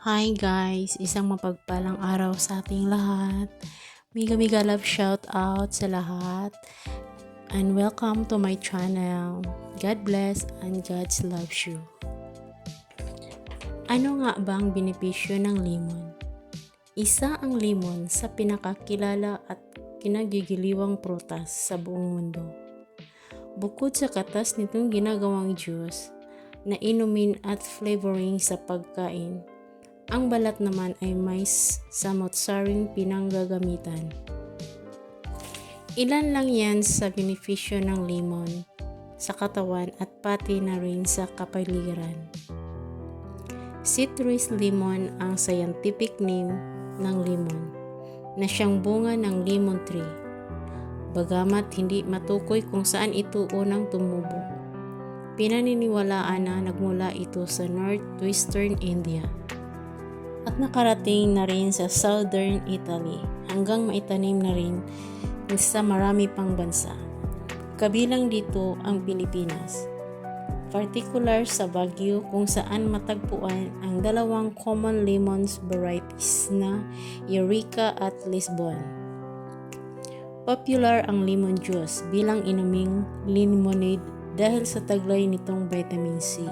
Hi guys! Isang mapagpalang araw sa ating lahat. Mega love shout out sa lahat. And welcome to my channel. God bless and God's loves you. Ano nga bang benepisyo ng limon? Isa ang limon sa pinakakilala at kinagigiliwang prutas sa buong mundo. Bukod sa katas nitong ginagawang juice na inumin at flavoring sa pagkain, ang balat naman ay may samot-saring pinanggagamitan. Ilan lang yan sa benepisyo ng limon sa katawan at pati na rin sa kapaligiran. Citrus lemon ang scientific name ng limon na siyang bunga ng lemon tree. Bagamat hindi matukoy kung saan ito unang tumubo, pinaniniwalaan na nagmula ito sa northwestern India at nakarating na rin sa southern Italy hanggang maitanim na rin sa marami pang bansa. Kabilang dito ang Pilipinas, particular sa Baguio kung saan matagpuan ang dalawang common lemons varieties na Eureka at Lisbon. Popular ang lemon juice bilang inuming lemonade dahil sa taglay nitong vitamin C.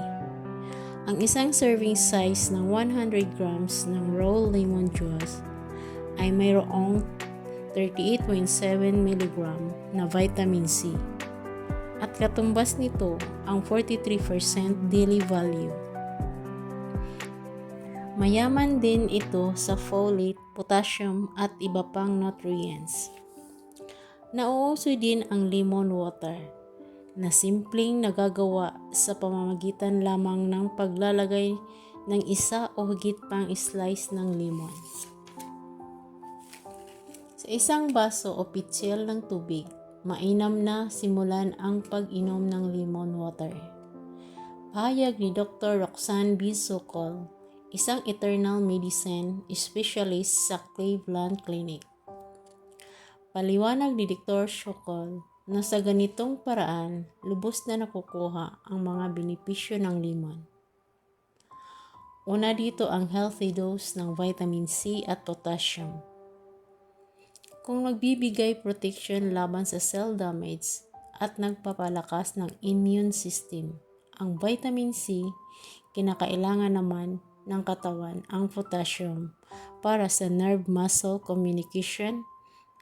Ang isang serving size ng 100 grams ng raw lemon juice ay mayroong 38.7 mg na vitamin C at katumbas nito ang 43% daily value. Mayaman din ito sa folate, potassium at iba pang nutrients. Nauuso din ang lemon water na simpleng nagagawa sa pamamagitan lamang ng paglalagay ng isa o higit pang slice ng lemon sa isang baso o pitsil ng tubig. Mainam na simulan ang pag-inom ng lemon water. Pahayag ni Dr. Roxanne B. Sokol, isang internal medicine specialist sa Cleveland Clinic. Paliwanag ni Dr. Sokol na sa ganitong paraan, lubos na nakukuha ang mga benepisyo ng lemon. Una dito ang healthy dose ng vitamin C at potassium. Kung nagbibigay protection laban sa cell damage at nagpapalakas ng immune system, ang vitamin C, kinakailangan naman ng katawan ang potassium para sa nerve-muscle communication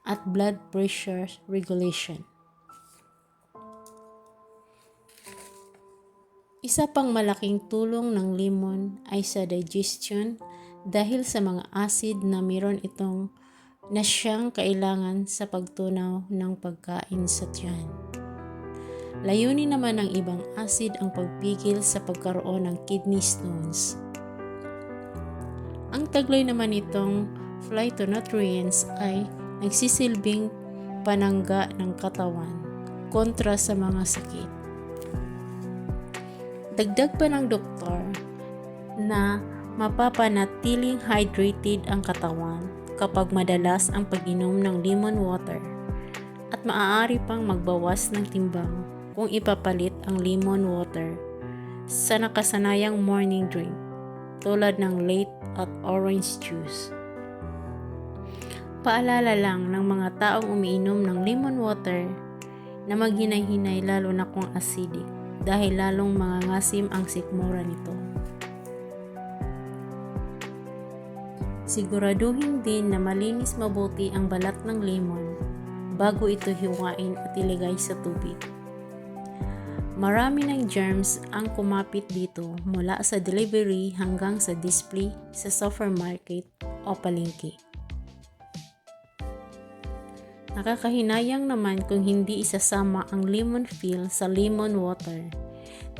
at blood pressure regulation. Isa pang malaking tulong ng lemon ay sa digestion dahil sa mga acid na meron itong na siyang kailangan sa pagtunaw ng pagkain sa tiyan. Layunin naman ng ibang acid ang pagpigil sa pagkaroon ng kidney stones. Ang taglay naman itong phytonutrients ay nagsisilbing panangga ng katawan kontra sa mga sakit. Dagdag pa ng doktor na mapapanatiling hydrated ang katawan kapag madalas ang pag-inom ng lemon water at maaari pang magbawas ng timbang kung ipapalit ang lemon water sa nakasanayang morning drink tulad ng late at orange juice. Paalala lang ng mga taong umiinom ng lemon water na maghinay-hinay lalo na kung acidic dahil lalong mangangasim ang sikmura nito. Siguraduhin din na malinis mabuti ang balat ng lemon bago ito hiwain at ilagay sa tubig. Marami ng germs ang kumapit dito mula sa delivery hanggang sa display sa supermarket o palengke. Nakakahinayang naman kung hindi isasama ang lemon peel sa lemon water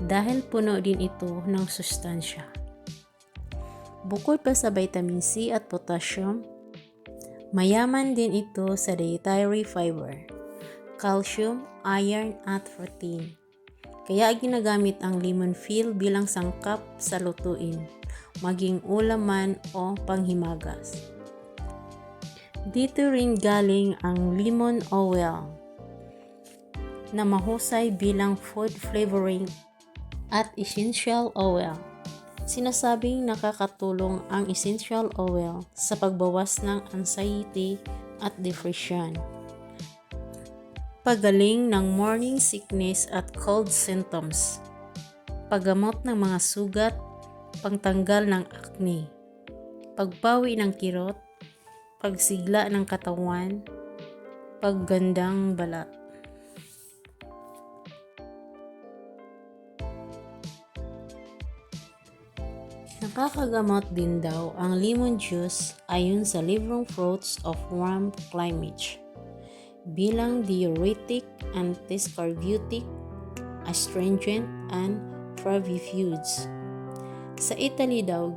dahil puno din ito ng sustansya. Bukod pa sa vitamin C at potassium, mayaman din ito sa dietary fiber, calcium, iron at protein. Kaya ginagamit ang lemon peel bilang sangkap sa lutuin, maging ulam man o panghimagas. Dito rin galing ang lemon oil na mahusay bilang food flavoring at essential oil. Sinasabing nakakatulong ang essential oil sa pagbawas ng anxiety at depression, paggaling ng morning sickness at cold symptoms, paggamot ng mga sugat, pagtanggal ng acne, pagpawi ng kirot, pagsigla ng katawan, paggandang balat. Nakakagamot din daw ang lemon juice ayon sa librong Fruits of Warm Climate bilang diuretic, antiscorbutic, astringent, and provifuge. Sa Italy daw,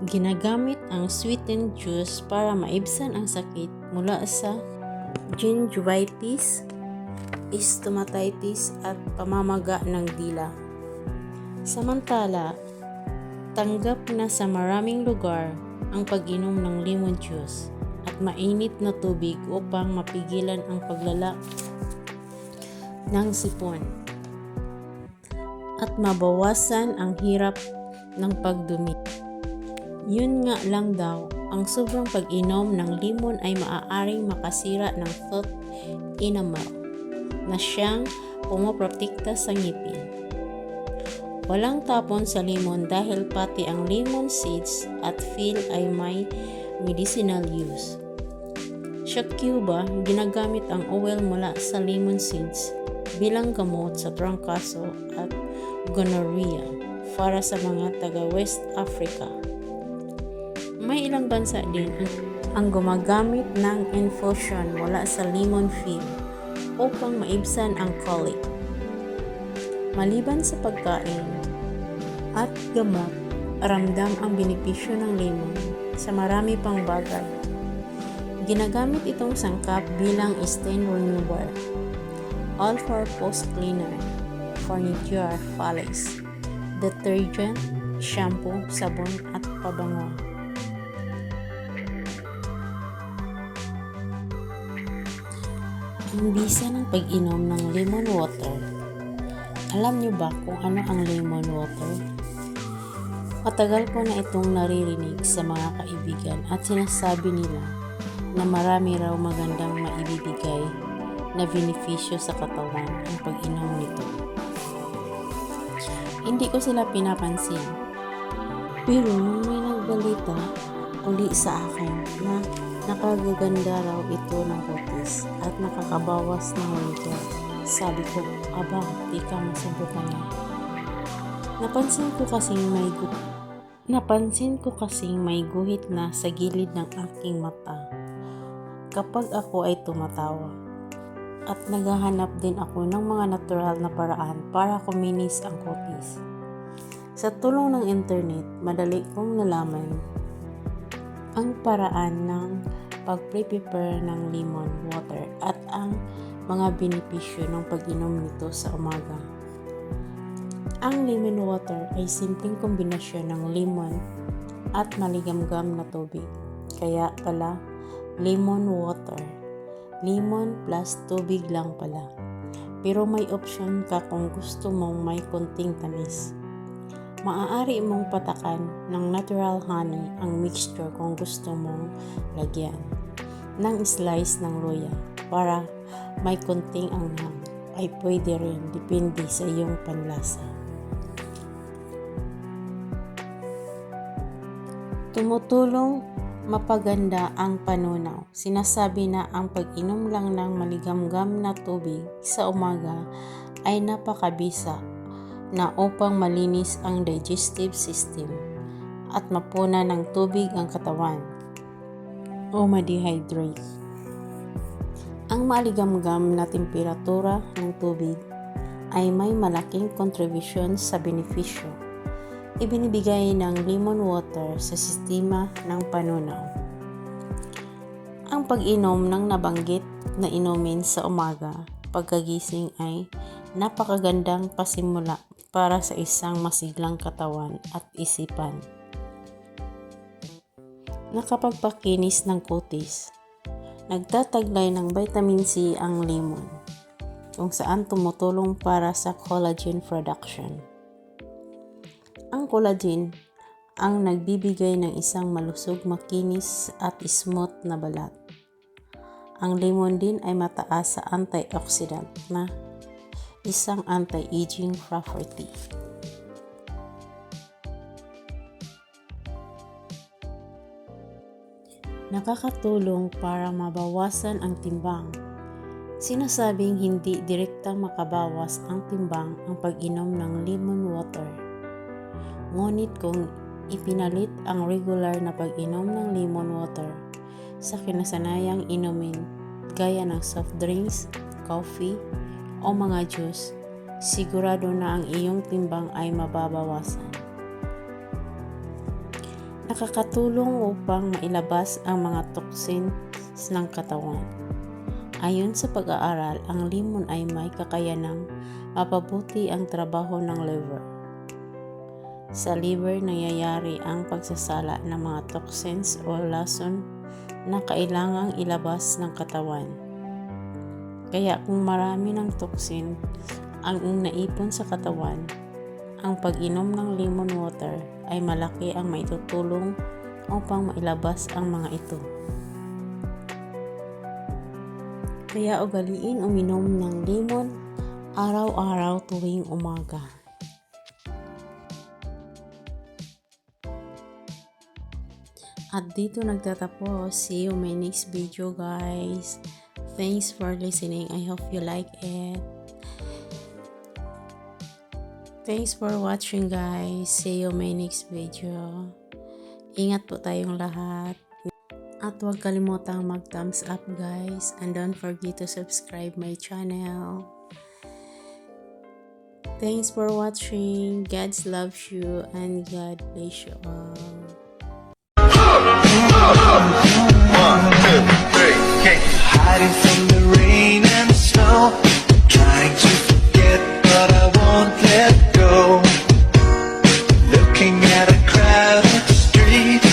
ginagamit ang sweetened juice para maibsan ang sakit mula sa gingivitis, stomatitis at pamamaga ng dila. Samantala, tanggap na sa maraming lugar ang pag-inom ng lemon juice at mainit na tubig upang mapigilan ang paglala ng sipon at mabawasan ang hirap ng pagdumi. Yun nga lang daw, ang sobrang pag-inom ng lemon ay maaaring makasira ng tooth enamel na siyang pumoprotekta sa ngipin. Walang tapon sa lemon dahil pati ang lemon seeds at peel ay may medicinal use. Sa Cuba, ginagamit ang oil mula sa lemon seeds bilang gamot sa trangkaso at gonorrhea para sa mga taga-West Africa. May ilang bansa din ang gumagamit ng infusion mula sa lemon peel upang maibsan ang colic. Maliban sa pagkain at gamot, ramdam ang benepisyo ng lemon sa marami pang bagay. Ginagamit itong sangkap bilang stain remover, all-purpose cleaner, furniture polish, detergent, shampoo, sabon at pabango. Ang bisa ng pag-inom ng lemon water. Alam niyo ba kung ano ang lemon water? Matagal ko na itong naririnig sa mga kaibigan at sinasabi nila na marami raw magandang maibibigay na benepisyo sa katawan ang pag-inom nito. Hindi ko sila pinapansin. Pero nung may nagbalita uli sa akin na nakagaganda raw ito ng kutis at nakakabawas ng wrinkles, sabi ko, aba, di ka masubukan na. Napansin ko kasing may guhit na sa gilid ng aking mata kapag ako ay tumatawa. At naghahanap din ako ng mga natural na paraan para kuminis ang kutis. Sa tulong ng internet, madali kong nalaman ang paraan ng pag-prepare ng lemon water at ang mga benepisyo ng pag-inom nito sa umaga. Ang lemon water ay simpleng kombinasyon ng lemon at maligamgam na tubig. Kaya pala, lemon water. Lemon plus tubig lang pala. Pero may option ka kung gusto mong may konting tamis. Maaari mong patakan ng natural honey ang mixture kung gusto mong lagyan ng slice ng luya para may konting anghang. Ay pwede rin, depende sa iyong panlasa. Tumutulong mapaganda ang panunaw. Sinasabi na ang pag-inom lang ng maligamgam na tubig sa umaga ay napakabisa na upang malinis ang digestive system at mapuna ng tubig ang katawan o ma-dehydrate. Ang maligamgam na temperatura ng tubig ay may malaking kontribusyon sa benepisyo ibinibigay ng lemon water sa sistema ng panunaw. Ang pag-inom ng nabanggit na inumin sa umaga pagkagising ay napakagandang pasimula para sa isang masiglang katawan at isipan. Nakapagpakinis ng kutis. Nagtataglay ng vitamin C ang lemon, kung saan tumutulong para sa collagen production. Ang collagen ang nagbibigay ng isang malusog, makinis at smooth na balat. Ang lemon din ay mataas sa antioxidant na isang anti-aging property. Nakakatulong para mabawasan ang timbang. Sinasabing hindi direktang makabawas ang timbang ang pag-inom ng lemon water. Ngunit kung ipinalit ang regular na pag-inom ng lemon water sa kinasanayang inumin gaya ng soft drinks, coffee, o mga juice, sigurado na ang iyong timbang ay mababawasan. Nakakatulong upang mailabas ang mga toxins ng katawan. Ayon sa pag-aaral, ang lemon ay may kakayanang mapabuti ang trabaho ng liver. Sa liver nangyayari ang pagsasala ng mga toxins o lason na kailangang ilabas ng katawan. Kaya kung marami ng toxin ang naipon sa katawan, ang pag-inom ng lemon water ay malaki ang maitutulong upang mailabas ang mga ito. Kaya ugaliin uminom ng lemon araw-araw tuwing umaga. At dito nagtatapos. See you my next video, guys. Thanks for listening. I hope you like it. Thanks for watching, guys. See you my next video. Ingat po tayong lahat. At huwag kalimutang mag-thumbs up, guys. And don't forget to subscribe my channel. Thanks for watching. God loves you and God bless you all. 1, 2, 3, kick. Hiding from the rain and the snow, trying to forget, but I won't let go. Looking at a crowded street.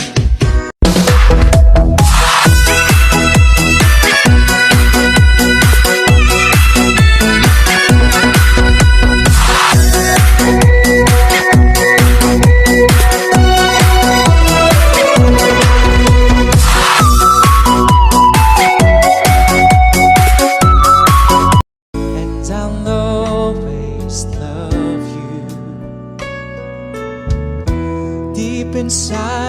Inside